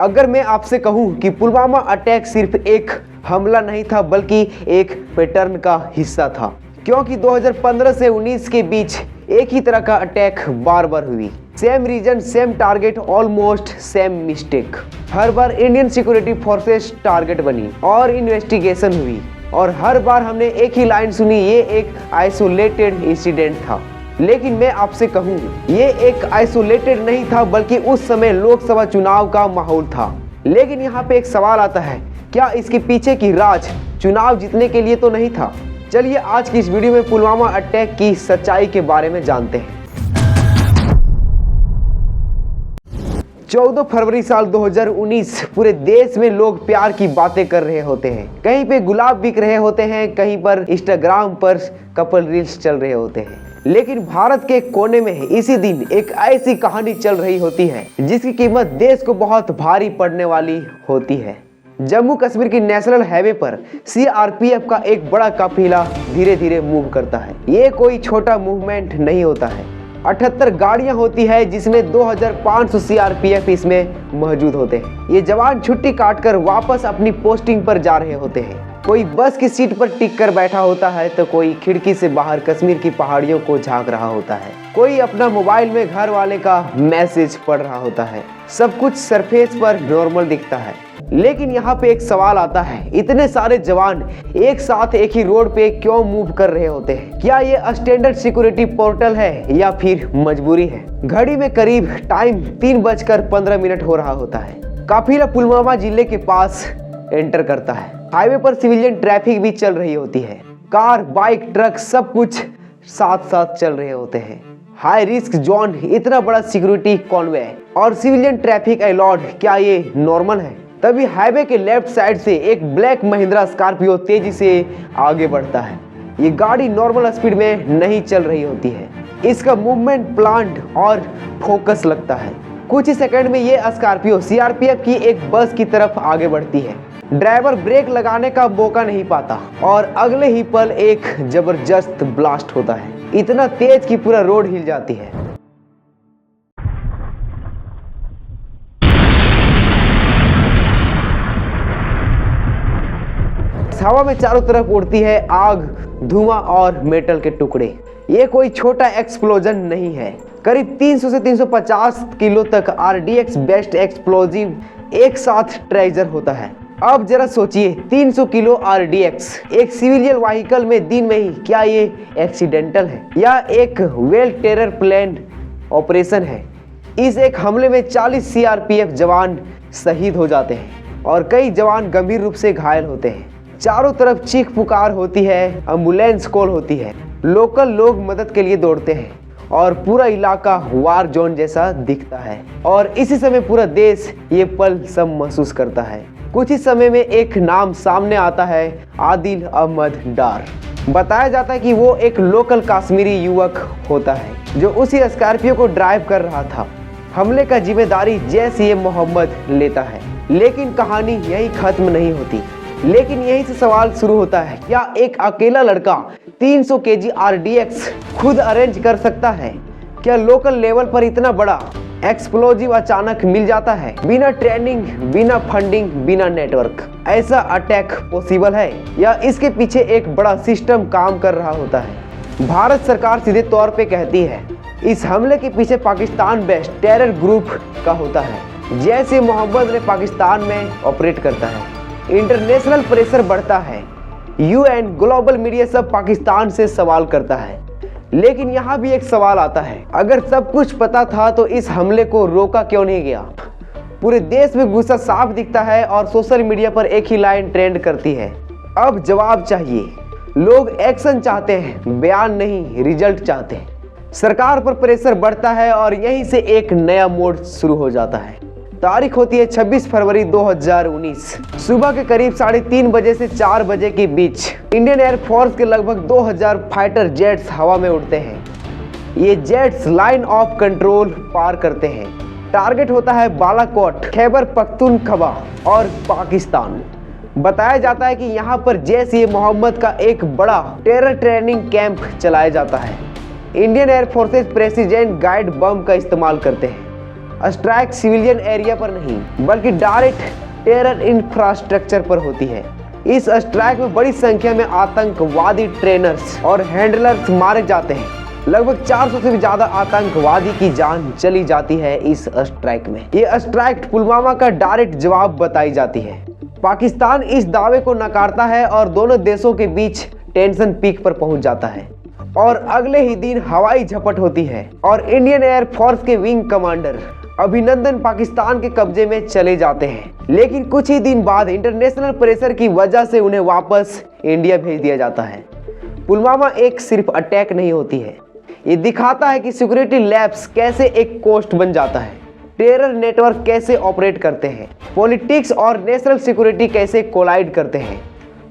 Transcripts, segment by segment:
अगर मैं आपसे कहूं कि पुलवामा अटैक सिर्फ एक हमला नहीं था बल्कि एक पैटर्न का हिस्सा था, क्योंकि 2015 से 19 के बीच एक ही तरह का अटैक बार बार हुई। Same reason, same target, almost same mistake. हर बार इंडियन सिक्योरिटी फोर्सेस टारगेट बनी और इन्वेस्टिगेशन हुई और हर बार हमने एक ही लाइन सुनी, ये एक आइसोलेटेड इंसिडेंट था। लेकिन मैं आपसे कहूं, ये एक आइसोलेटेड नहीं था बल्कि उस समय लोकसभा चुनाव का माहौल था। लेकिन यहाँ पे एक सवाल आता है, क्या इसके पीछे की राज चुनाव जीतने के लिए तो नहीं था? चलिए आज की इस वीडियो में पुलवामा अटैक की सच्चाई के बारे में जानते हैं। 14 फरवरी साल 2019 पूरे देश में लोग प्यार की बातें कर रहे होते हैं। कहीं पे गुलाब बिक रहे होते हैं, कहीं पर इंस्टाग्राम पर कपल रील्स चल रहे होते हैं। लेकिन भारत के कोने में इसी दिन एक ऐसी कहानी चल रही होती है जिसकी कीमत देश को बहुत भारी पड़ने वाली होती है। जम्मू कश्मीर की नेशनल हाईवे पर सीआरपीएफ का एक बड़ा काफिला धीरे धीरे मूव करता है। ये कोई छोटा मूवमेंट नहीं होता है। 78 गाड़ियां होती है जिसमें 2500 सीआरपीएफ इसमें मौजूद होते हैं। ये जवान छुट्टी काटकर वापस अपनी पोस्टिंग पर जा रहे होते हैं। कोई बस की सीट पर टिक कर बैठा होता है तो कोई खिड़की से बाहर कश्मीर की पहाड़ियों को झांक रहा होता है। कोई अपना मोबाइल में घर वाले का मैसेज पढ़ रहा होता है। सब कुछ सरफेस पर नॉर्मल दिखता है। लेकिन यहाँ पे एक सवाल आता है, इतने सारे जवान एक साथ एक ही रोड पे क्यों मूव कर रहे होते हैं? क्या ये स्टैंडर्ड सिक्योरिटी पोर्टल है या फिर मजबूरी है? घड़ी में करीब टाइम 3:15 हो रहा होता है। काफिला पुलवामा जिले के पास एंटर करता है। हाईवे पर सिविलियन ट्रैफिक भी चल रही होती है। कार, बाइक, ट्रक सब कुछ साथ साथ चल रहे होते हैं। हाई रिस्क जोन, इतना बड़ा सिक्योरिटी कॉन्वे और सिविलियन ट्रैफिक अलॉट, क्या ये नॉर्मल है? तभी हाईवे के लेफ्ट साइड से एक ब्लैक महिंद्रा स्कॉर्पियो तेजी से आगे बढ़ता है। ये गाड़ी नॉर्मल स्पीड में नहीं चल रही होती है। इसका मूवमेंट प्लांट और फोकस लगता है। कुछ ही सेकंड में ये स्कॉर्पियो सीआरपीएफ की एक बस की तरफ आगे बढ़ती है। ड्राइवर ब्रेक लगाने का मौका नहीं पाता और अगले ही पल एक जबरदस्त ब्लास्ट होता है, इतना तेज कि पूरा रोड हिल जाती है। हवा में चारों तरफ उड़ती है आग, धुआं और मेटल के टुकड़े। ये कोई छोटा एक्सप्लोजन नहीं है। करीब 300 से 350 किलो तक आरडीएक्स बेस्ड एक्सप्लोजिव एक साथ ट्रेजर होता है। अब जरा सोचिए, 300 किलो आरडीएक्स एक सिविलियन व्हीकल में दिन में ही, क्या ये एक्सीडेंटल है या एक वेल टेरर प्लान ऑपरेशन है? इस एक हमले में 40 सीआरपीएफ जवान शहीद हो जाते हैं और कई जवान गंभीर रूप से घायल होते हैं। चारों तरफ चीख पुकार होती है, एम्बुलेंस कॉल होती है, लोकल लोग मदद के लिए दौड़ते हैं और पूरा इलाका वार जोन जैसा दिखता है। और इसी समय पूरा देश ये पल सब महसूस करता है। कुछ ही समय में एक नाम सामने आता है, आदिल अहमद डार। बताया जाता है कि वो एक लोकल कश्मीरी युवक होता है जो उसी स्कॉर्पियो को ड्राइव कर रहा था। हमले का जिम्मेदारी जैश-ए मोहम्मद लेता है। लेकिन कहानी यही खत्म नहीं होती। लेकिन यहीं से सवाल शुरू होता है, क्या एक अकेला लड़का 300 केजी आरडीएक्स खुद अरेंज कर सकता है? क्या लोकल लेवल पर इतना बड़ा एक्सप्लोजिव अचानक मिल जाता है? बिना ट्रेनिंग, बिना फंडिंग, बिना नेटवर्क ऐसा अटैक पॉसिबल है या इसके पीछे एक बड़ा सिस्टम काम कर रहा होता है? भारत सरकार सीधे तौर पे कहती है इस हमले के पीछे पाकिस्तान बेस्ड टेरर ग्रुप का होता है। जैश-ए मोहम्मद ने पाकिस्तान में ऑपरेट करता है। इंटरनेशनल प्रेशर बढ़ता है। यूएन, ग्लोबल मीडिया सब पाकिस्तान से सवाल करता है। लेकिन यहाँ भी एक सवाल आता है, अगर सब कुछ पता था तो इस हमले को रोका क्यों नहीं गया? पूरे देश में गुस्सा साफ दिखता है और सोशल मीडिया पर एक ही लाइन ट्रेंड करती है, अब जवाब चाहिए। लोग एक्शन चाहते हैं, बयान नहीं, रिजल्ट चाहते हैं। सरकार पर प्रेशर बढ़ता है और यहीं से एक नया मोड़ शुरू हो जाता है। तारीख होती है 26 फरवरी 2019। सुबह के करीब 3:30 बजे से 4 बजे के बीच इंडियन एयरफोर्स के लगभग 2000 फाइटर जेट्स हवा में उड़ते हैं। ये जेट्स लाइन ऑफ कंट्रोल पार करते हैं। टारगेट होता है बालाकोट, खैबर पख्तूनख्वा और पाकिस्तान। बताया जाता है कि यहाँ पर जैश-ए मोहम्मद का एक बड़ा टेरर ट्रेनिंग कैंप चलाया जाता है। इंडियन एयरफोर्सेस प्रेसिडेंट गाइड बम का इस्तेमाल करते हैं। स्ट्राइक सिविलियन एरिया पर नहीं बल्कि डायरेक्ट टेरर इंफ्रास्ट्रक्चर पर होती है। इस स्ट्राइक में बड़ी संख्या में आतंकवादी ट्रेनर्स और हैंडलर्स मारे जाते हैं। लगभग 400 से भी ज्यादा आतंकवादी की जान चली जाती है इस स्ट्राइक में। ये स्ट्राइक पुलवामा का डायरेक्ट जवाब बताई जाती है। पाकिस्तान इस दावे को नकारता है और दोनों देशों के बीच टेंशन पीक पर पहुंच जाता है और अगले ही दिन हवाई झपट होती है और इंडियन एयरफोर्स के विंग कमांडर अभिनंदन पाकिस्तान के कब्जे में चले जाते हैं। लेकिन कुछ ही दिन बाद इंटरनेशनल प्रेशर की वजह से उन्हें वापस इंडिया भेज दिया जाता है। पुलवामा एक सिर्फ अटैक नहीं होती है, ये दिखाता है कि सिक्योरिटी लैब्स कैसे एक कोस्ट बन जाता है, टेरर नेटवर्क कैसे ऑपरेट करते हैं, पॉलिटिक्स और नेशनल सिक्योरिटी कैसे कोलाइड करते हैं।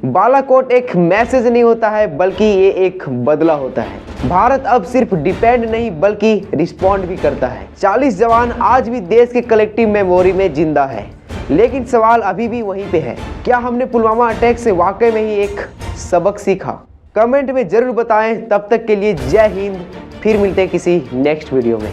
बालाकोट एक मैसेज नहीं होता है बल्कि ये एक बदला होता है। भारत अब सिर्फ डिपेंड नहीं बल्कि रिस्पॉन्ड भी करता है। 40 जवान आज भी देश के कलेक्टिव मेमोरी में जिंदा है, लेकिन सवाल अभी भी वहीं पे है, क्या हमने पुलवामा अटैक से वाकई में ही एक सबक सीखा? कमेंट में जरूर बताएं। तब तक के लिए जय हिंद। फिर मिलते हैं किसी नेक्स्ट वीडियो में।